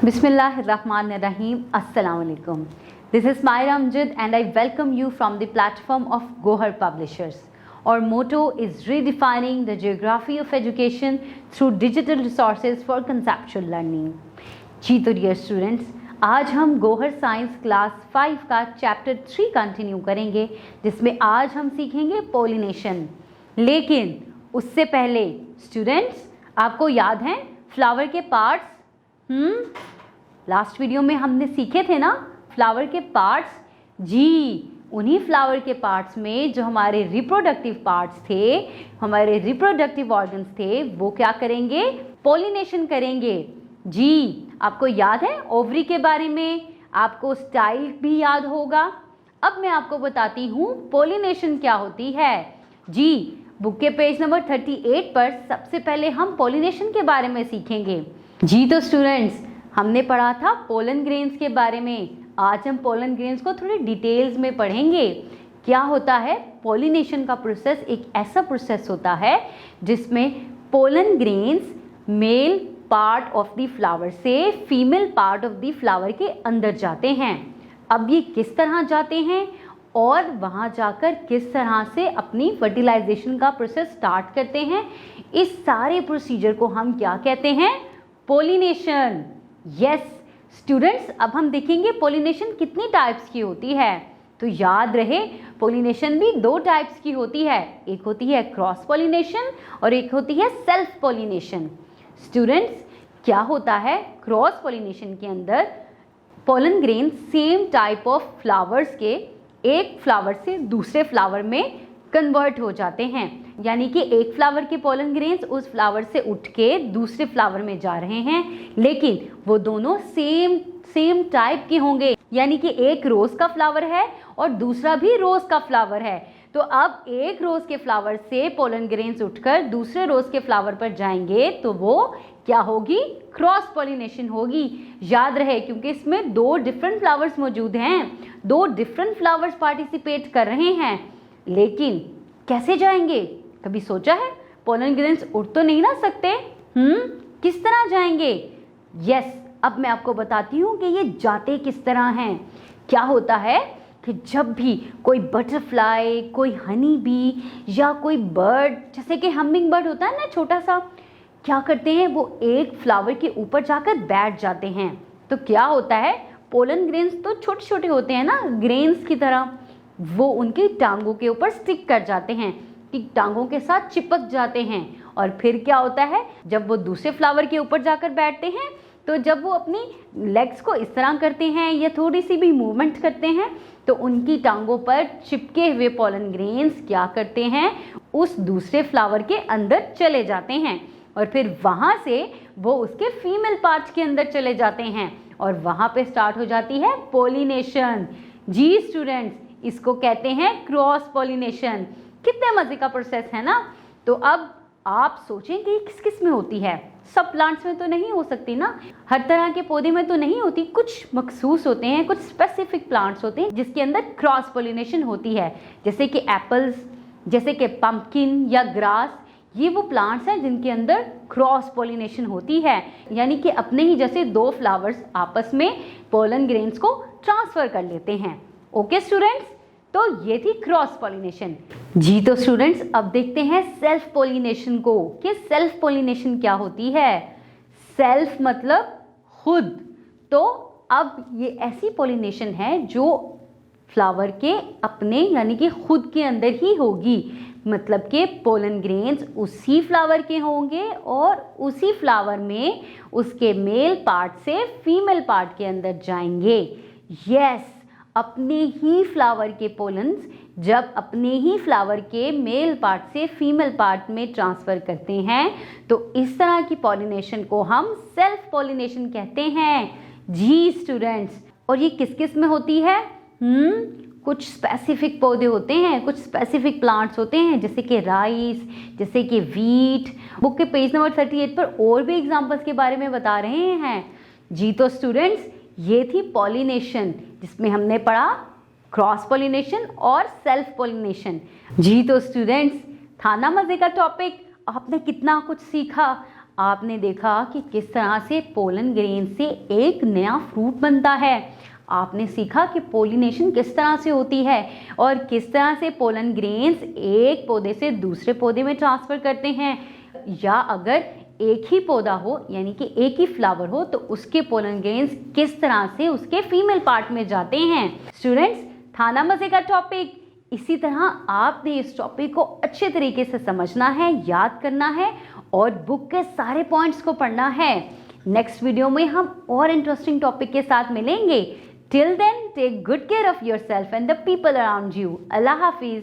Bismillahirrahmanirrahim. Assalamu alaikum. This is Myra Amjad and I welcome you from the platform of Gohar Publishers. Our motto is redefining the geography of education through digital resources for conceptual learning. जी तो dear students, आज हम Gohar science class 5 का chapter 3 continue करेंगे, जिसमें आज हम सीखेंगे pollination. लेकिन उससे पहले स्टूडेंट्स, आपको याद है फ्लावर के पार्ट्स? लास्ट वीडियो में हमने सीखे थे ना फ्लावर के पार्ट्स। जी, उन्हीं फ्लावर के पार्ट्स में जो हमारे रिप्रोडक्टिव पार्ट्स थे, हमारे रिप्रोडक्टिव ऑर्गन्स थे, वो क्या करेंगे? पोलिनेशन करेंगे। जी, आपको याद है ओवरी के बारे में, आपको स्टाइल भी याद होगा। अब मैं आपको बताती हूँ पोलिनेशन क्या होती है। जी, बुक के पेज नंबर 38 पर सबसे पहले हम पोलिनेशन के बारे में सीखेंगे। जी तो स्टूडेंट्स, हमने पढ़ा था पोलन ग्रेन्स के बारे में। आज हम पोलन ग्रेन्स को थोड़ी डिटेल्स में पढ़ेंगे। क्या होता है? पोलिनेशन का प्रोसेस एक ऐसा प्रोसेस होता है जिसमें pollen grains male part of the flower से female part of the flower के अंदर जाते हैं। अब ये किस तरह जाते हैं और वहाँ जाकर किस तरह से अपनी फर्टिलाइजेशन का प्रोसेस स्टार्ट करते हैं, इस सारे प्रोसीजर को हम क्या कहते हैं? पोलिनेशन। यस स्टूडेंट्स, अब हम देखेंगे पोलिनेशन कितनी टाइप्स की होती है। तो याद रहे, पोलिनेशन भी 2 टाइप्स की होती है। एक होती है क्रॉस पोलिनेशन और एक होती है सेल्फ पोलिनेशन। स्टूडेंट्स, क्या होता है क्रॉस पोलिनेशन के अंदर? Pollen grain same type of flowers के एक फ्लावर से दूसरे फ्लावर में कन्वर्ट हो जाते हैं, यानी कि एक फ्लावर के पोलन ग्रेन्स उस फ्लावर से उठ के दूसरे फ्लावर में जा रहे हैं, लेकिन वो दोनों सेम टाइप के होंगे। यानी कि एक रोज का फ्लावर है और दूसरा भी रोज का फ्लावर है। तो अब एक रोज के फ्लावर से पोलन ग्रेन्स उठकर दूसरे रोज के फ्लावर पर जाएंगे तो वो क्या होगी? क्रॉस पोलिनेशन होगी। याद रहे, क्योंकि इसमें 2 डिफरेंट फ्लावर्स मौजूद हैं, 2 डिफरेंट फ्लावर्स पार्टिसिपेट कर रहे हैं। लेकिन कैसे जाएंगे? कभी सोचा है? पोलन ग्रेन्स उड़ तो नहीं ना सकते। किस तरह जाएंगे? यस, अब मैं आपको बताती हूँ कि ये जाते किस तरह हैं। क्या होता है कि जब भी कोई बटरफ्लाई, कोई हनी बी या कोई बर्ड, जैसे कि हमिंग बर्ड होता है ना छोटा सा, क्या करते हैं? वो एक फ्लावर के ऊपर जाकर बैठ जाते हैं। तो क्या होता है, पोलन ग्रेन्स तो छोटे छोटे होते हैं ना, ग्रेन्स की तरह, वो उनकी टांगों के ऊपर स्टिक कर जाते हैं, कि टांगों के साथ चिपक जाते हैं। और फिर क्या होता है, जब वो दूसरे फ्लावर के ऊपर जाकर बैठते हैं, तो जब वो अपनी लेग्स को इस तरह करते हैं या थोड़ी सी भी मूवमेंट करते हैं, तो उनकी टांगों पर चिपके हुए पोलन ग्रेन्स क्या करते हैं? उस दूसरे फ्लावर के अंदर चले जाते हैं और फिर वहाँ से वो उसके फीमेल पार्ट के अंदर चले जाते हैं और वहाँ पे स्टार्ट हो जाती है पोलिनेशन। जी स्टूडेंट्स, इसको कहते हैं क्रॉस पोलिनेशन। कितने मजे का प्रोसेस है ना। तो अब आप सोचेंगे किस किस में होती है? सब प्लांट्स में तो नहीं हो सकती ना, हर तरह के पौधे में तो नहीं होती। कुछ मखसूस होते हैं, कुछ स्पेसिफिक प्लांट्स होते हैं जिसके अंदर क्रॉस पोलिनेशन होती है, जैसे कि एप्पल्स, जैसे कि पंपकिन या ग्रास। ये वो प्लांट्स हैं जिनके अंदर क्रॉस पोलिनेशन होती है, यानी कि अपने ही जैसे 2 फ्लावर्स आपस में पोलन ग्रेन्स को ट्रांसफर कर लेते हैं। ओके स्टूडेंट्स, तो ये थी क्रॉस पोलिनेशन। जी तो स्टूडेंट्स, अब देखते हैं सेल्फ पोलिनेशन को, कि सेल्फ पोलिनेशन क्या होती है। सेल्फ मतलब खुद। तो अब ये ऐसी पोलिनेशन है जो फ्लावर के अपने यानी कि खुद के अंदर ही होगी। मतलब कि पोलन ग्रेन्स उसी फ्लावर के होंगे और उसी फ्लावर में उसके मेल पार्ट से फीमेल पार्ट के अंदर जाएंगे। यस, अपने ही फ्लावर के पोलन्स जब अपने ही फ्लावर के मेल पार्ट से फीमेल पार्ट में ट्रांसफ़र करते हैं, तो इस तरह की पॉलिनेशन को हम सेल्फ पॉलिनेशन कहते हैं। जी स्टूडेंट्स, और ये किस किस में होती है? कुछ स्पेसिफिक पौधे होते हैं, कुछ स्पेसिफिक प्लांट्स होते हैं, जैसे कि राइस, जैसे कि वीट। बुक के पेज नंबर 38 पर और भी एग्जाम्पल्स के बारे में बता रहे हैं। जी तो स्टूडेंट्स, ये थी पॉलिनेशन, जिसमें हमने पढ़ा क्रॉस पॉलिनेशन और सेल्फ पॉलिनेशन। जी तो स्टूडेंट्स, था ना मज़े का टॉपिक? आपने कितना कुछ सीखा। आपने देखा कि किस तरह से पोलन ग्रेन से एक नया फ्रूट बनता है। आपने सीखा कि पोलिनेशन किस तरह से होती है और किस तरह से पोलन ग्रेन्स एक पौधे से दूसरे पौधे में ट्रांसफ़र करते हैं, या अगर एक ही पौधा हो यानी कि एक ही फ्लावर हो तो उसके पोलन ग्रेन्स किस तरह से उसके फीमेल पार्ट में जाते हैं। स्टूडेंट्स, था ना मज़े का टॉपिक? इसी तरह आपने इस टॉपिक को अच्छे तरीके से समझना है, याद करना है और बुक के सारे पॉइंट्स को पढ़ना है। नेक्स्ट वीडियो में हम और इंटरेस्टिंग टॉपिक के साथ मिलेंगे। Till then, take good care of yourself and the people around you. अल्लाह हाफिज़।